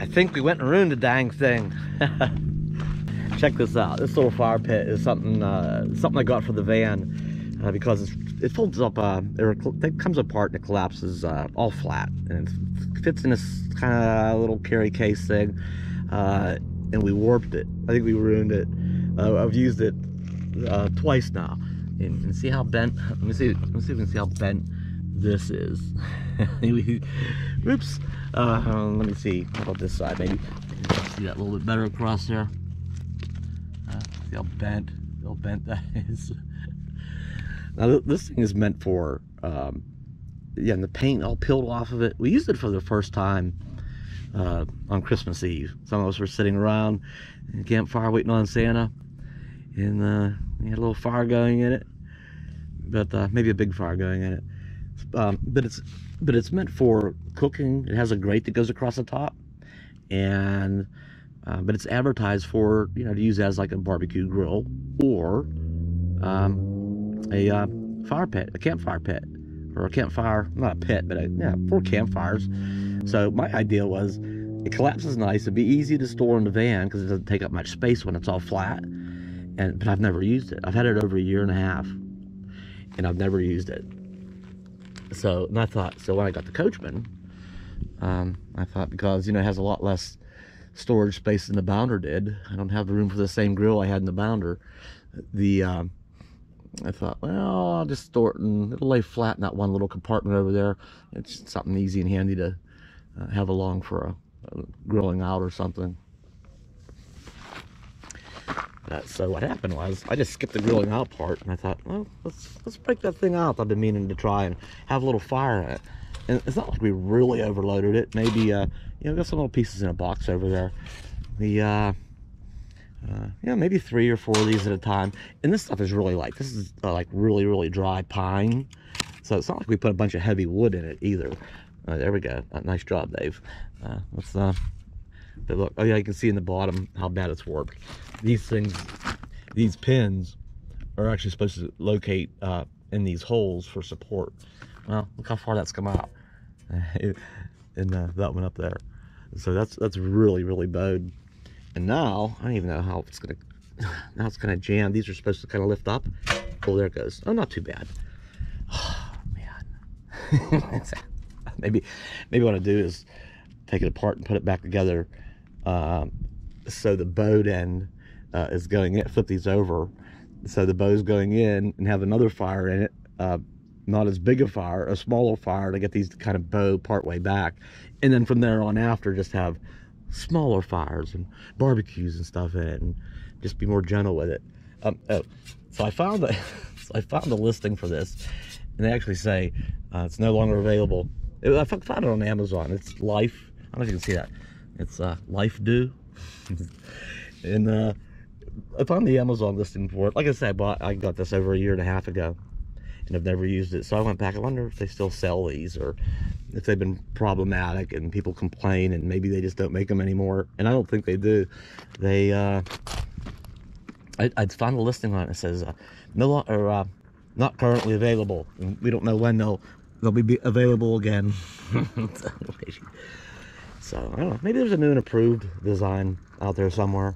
I think we went and ruined the dang thing. Check this out. This little fire pit is something I got for the van because it folds up. It comes apart and it collapses all flat, and it fits in this kind of little carry case thing. And we warped it. I think we ruined it. I've used it twice now, and see how bent. Let me see if we can see how bent this is. Oops. Let me see. How about this side? Maybe see that a little bit better across there. See how bent that is. Now this thing is meant for, yeah, and the paint all peeled off of it. We used it for the first time on Christmas Eve. Some of us were sitting around in campfire waiting on Santa, and we had a little fire going in it, but maybe a big fire going in it. But it's meant for cooking. It has a grate that goes across the top, and but it's advertised for, you know, to use as like a barbecue grill or a fire pit, a campfire pit, or a campfire, not a pit, but yeah, for campfires. So my idea was, it collapses nice. It'd be easy to store in the van because it doesn't take up much space when it's all flat. But I've never used it. I've had it over 1.5 years, and I've never used it. So, and I thought, so when I got the Coachmen, I thought, because, you know, it has a lot less storage space than the Bounder did. I don't have the room for the same grill I had in the Bounder. I thought, well, I'll just store it and it'll lay flat in that one little compartment over there. It's something easy and handy to have along for a grilling out or something. So what happened was, I just skipped the grilling out part, and I thought, well, let's break that thing out. I've been meaning to try and have a little fire in it. And it's not like we really overloaded it. Maybe, you know, got some little pieces in a box over there. Yeah, maybe 3 or 4 of these at a time. And this stuff is really light. This is like really dry pine. So it's not like we put a bunch of heavy wood in it either. There we go. Nice job, Dave. But look, oh yeah, you can see in the bottom how bad it's warped. These things, these pins are actually supposed to locate in these holes for support. Well, look how far that's come out. And that one up there. So that's really bowed. And now, I don't even know how it's gonna, now it's gonna jam. These are supposed to kind of lift up. Oh, there it goes. Oh, not too bad. Oh, man. maybe what I do is take it apart and put it back together. So the bowed end is going in, flip these over, so the bow's going in, and have another fire in it, not as big a fire, a smaller fire, to get these kind of bow part way back, and then from there on after just have smaller fires and barbecues and stuff in it, and just be more gentle with it. So I found the listing for this, and they actually say it's no longer available. I found it on Amazon. It's Life, I don't know if you can see that. It's Lifedoo. And I found the Amazon listing for it. Like I said, I got this over 1.5 years ago, and I've never used it. So I went back. I wonder if they still sell these, or if they've been problematic and people complain, and maybe they just don't make them anymore. And I don't think they do. They I found a listing on it. It says not currently available, and we don't know when they'll be available again. So, I don't know, maybe there's a new and approved design out there somewhere.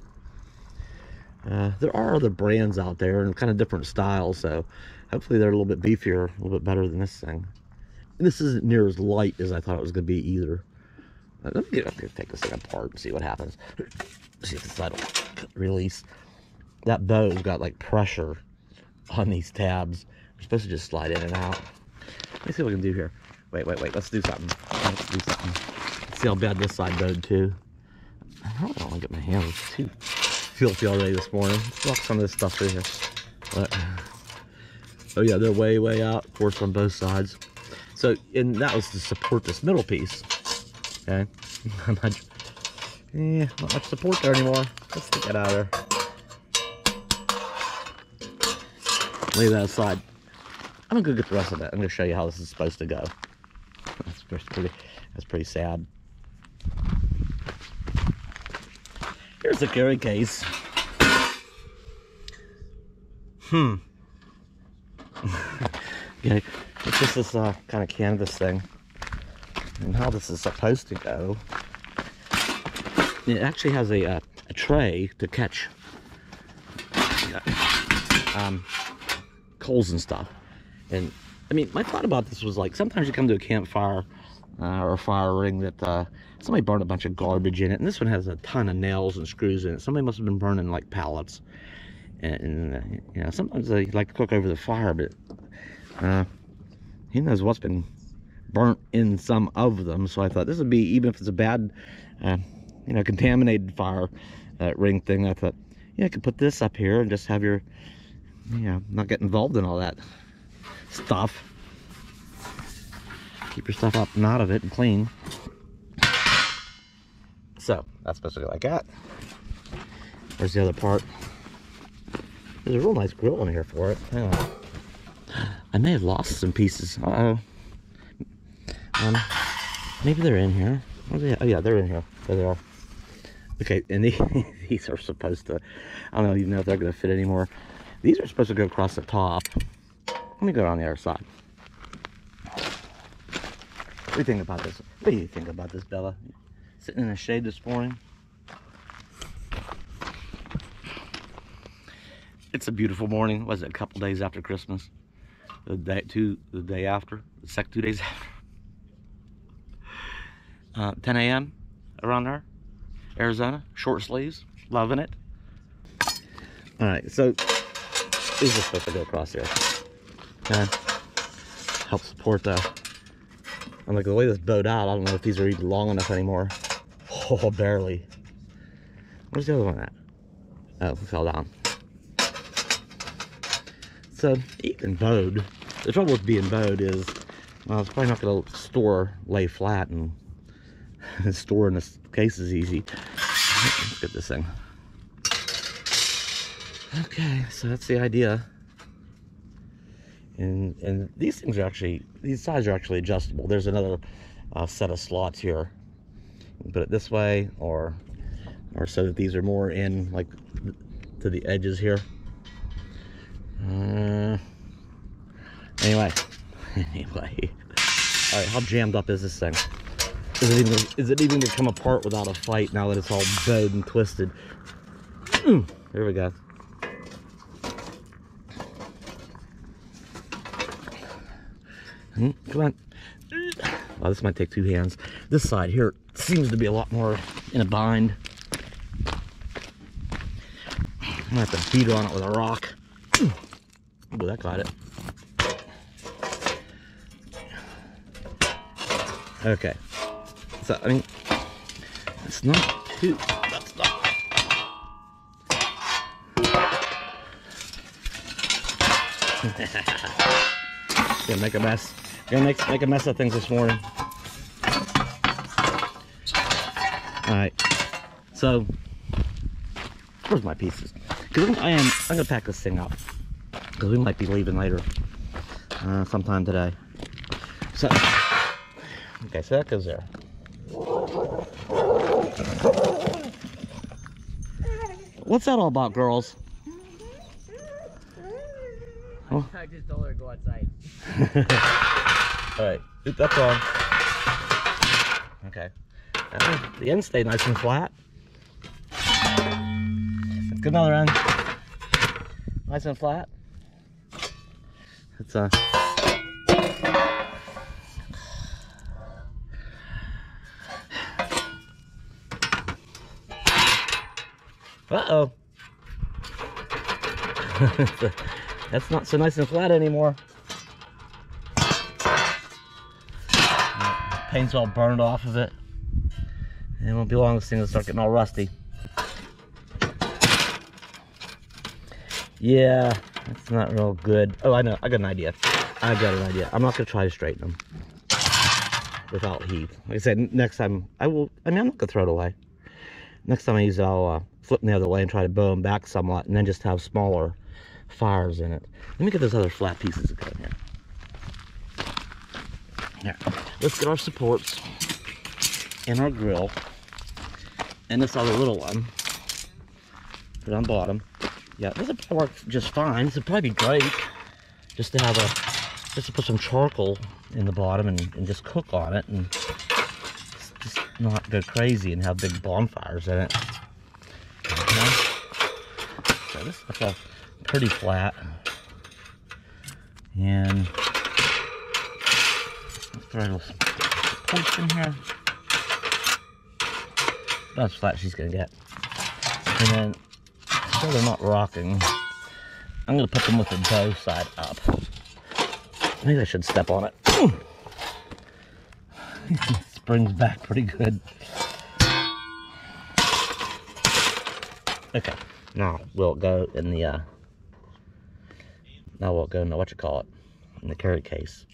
There are other brands out there and kind of different styles, so hopefully they're a little bit beefier, a little bit better than this thing. And this isn't near as light as I thought it was going to be either. Let me take this thing apart and see what happens. See if this side will release. That bow's got like pressure on these tabs. They're supposed to just slide in and out. Let me see what we can do here. Wait, let's do something. See how bad this side bowed too. I don't want to get my hands too filthy already this morning. Let's knock some of this stuff through here. But, oh yeah, they're way out, of course, on both sides. So, and that was to support this middle piece. Okay, not much support there anymore. Let's take that out of there. Lay that aside. I'm gonna get the rest of it. I'm gonna show you how this is supposed to go. That's pretty sad. Here's the carry case. Okay, it's just this kind of canvas thing. And how this is supposed to go It actually has a tray to catch coals and stuff. And I mean, my thought about this was like, sometimes you come to a campfire or a fire ring that somebody burned a bunch of garbage in it, and this one has a ton of nails and screws in it. Somebody must have been burning like pallets. And you know, sometimes they like to cook over the fire, but who knows what's been burnt in some of them. So I thought this would be, even if it's a bad you know, contaminated fire ring thing, I thought, yeah, I could put this up here and just have your, you know, not get involved in all that stuff. Keep your stuff up and out of it and clean. So that's basically what I got. Where's the other part? There's a real nice grill in here for it. Hang on. I may have lost some pieces. Uh-oh. Maybe they're in here. Oh yeah, they're in here. There they are. Okay, and these are supposed to, I don't even know if they're going to fit anymore. These are supposed to go across the top. Let me go around the other side. What do you think about this? What do you think about this, Bella? Sitting in the shade this morning. It's a beautiful morning. Was it a couple days after Christmas? The day after? The second 2 days after? 10 a.m. around there. Arizona. Short sleeves. Loving it. Alright, so these are supposed to go across here. Okay. Help support the... I'm like, the way this bowed out, I don't know if these are even long enough anymore. Oh, barely. Where's the other one at? Oh, it fell down. So, even bowed. The trouble with being bowed is, well, it's probably not going to lay flat, and storing this case is easy. Let's get this thing. Okay, so that's the idea. And these things are actually, these sides are actually adjustable. There's another set of slots here. You can put it this way, or so that these are more in, like, to the edges here. Anyway. All right, how jammed up is this thing? Is it even gonna come apart without a fight now that it's all bowed and twisted? There we go. Come on. Well, this might take two hands. This side here seems to be a lot more in a bind. I'm gonna have to beat on it with a rock. Oh, that got it. Okay. So, I mean, it's not too... That's not... Gonna make a mess. Gonna make a mess of things this morning. Alright. So, where's my pieces? Because I'm gonna pack this thing up. Because we might be leaving later. Sometime today. So, okay, so that goes there. What's that all about, girls? Oh. I just told her to go outside. Alright, that's on. Okay. The end stayed nice and flat. Let's get another end. Nice and flat. It's uh-oh. That's not so nice and flat anymore. Paint's all burned off of it. And it won't be long this thing will start getting all rusty. Yeah, that's not real good. Oh, I know. I got an idea. I'm not going to try to straighten them without heat. Like I said, next time I mean, I'm not going to throw it away. Next time I use it, I'll flip them the other way and try to bow them back somewhat, and then just have smaller fires in it. Let me get those other flat pieces again here. Here, let's get our supports and our grill and this other little one. Put it on bottom. Yeah, this will probably work just fine. This would probably be great just to have just to put some charcoal in the bottom and just cook on it and just not go crazy and have big bonfires in it. Okay. So this looks like pretty flat. And let's throw a little points in here. That's flat she's gonna get. And then, so they're not rocking, I'm gonna put them with the bow side up. Maybe I should step on it. Springs back pretty good. Okay, now we'll go in the now we'll go in the in the carry case.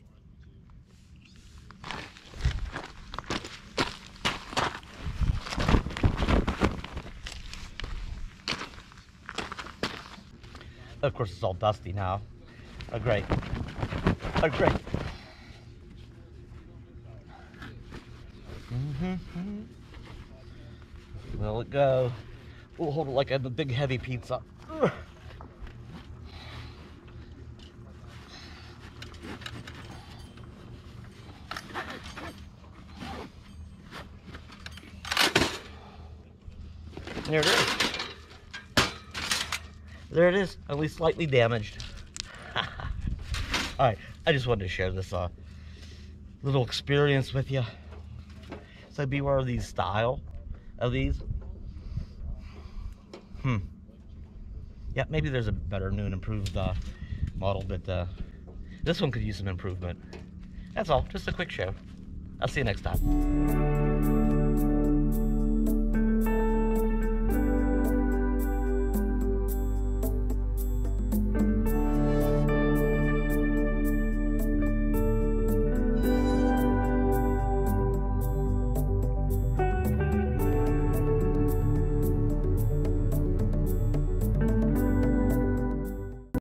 Of course, it's all dusty now. Oh, great. Oh, great. Will it go? We'll hold it like a big heavy pizza. There it is. There it is, at least slightly damaged. Alright, I just wanted to share this little experience with you. So beware of these style of these. Yeah, maybe there's a better new and improved model, but this one could use some improvement. That's all, just a quick show. I'll see you next time.